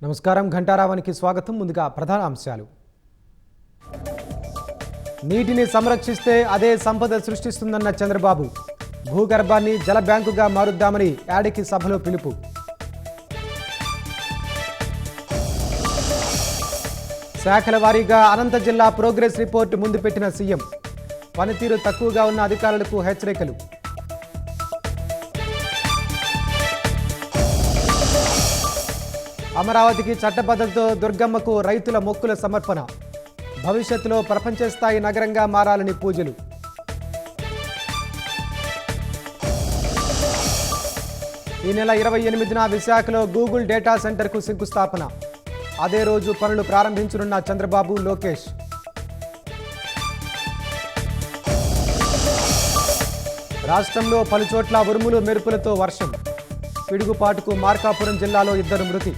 నమస్కారం ఘంటారావానికి స్వాగతం. ముందుగా ప్రధాన అంశాలు. నీటిని సంరక్షిస్తే అదే సంపద సృష్టిస్తుందన్న చంద్రబాబు. భూగర్భాన్ని జల బ్యాంకుగా మారుద్దామని యాడికి సభలో పిలుపు. శాఖల వారీగా అనంత జిల్లా ప్రోగ్రెస్ రిపోర్టు ముందు పెట్టిన సీఎం. పనితీరు తక్కువగా ఉన్న అధికారులకు హెచ్చరికలు. అమరావతికి చట్టబద్ధతతో దుర్గమ్మకు రైతుల మొక్కుల సమర్పణ. భవిష్యత్తులో ప్రపంచ స్థాయి నగరంగా మారాలని పూజలు. ఈ నెల 28న విశాఖలో గూగుల్ డేటా సెంటర్కు శంకుస్థాపన. అదే రోజు పనులు ప్రారంభించనున్న చంద్రబాబు, లోకేష్. రాష్ట్రంలో పలుచోట్ల ఉరుములు మెరుపులతో వర్షం. పిడుగుపాటుకు మార్కాపురం జిల్లాలో 2 మృతి.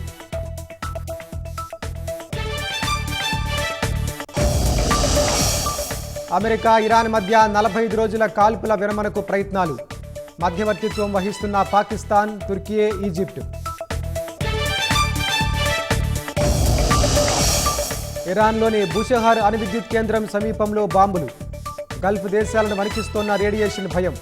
అమెరికా, ఇరాన్ మధ్య 45 రోజుల కాల్పుల విరమణకు ప్రయత్నాలు. మధ్యవర్తిత్వం వహిస్తున్న పాకిస్తాన్, తుర్కియే, ఈజిప్ట్. ఇరాన్లోని బుషహార్ అణు విద్యుత్ కేంద్రం సమీపంలో బాంబులు. గల్ఫ్ దేశాలను వణికిస్తోన్న రేడియేషన్ భయం.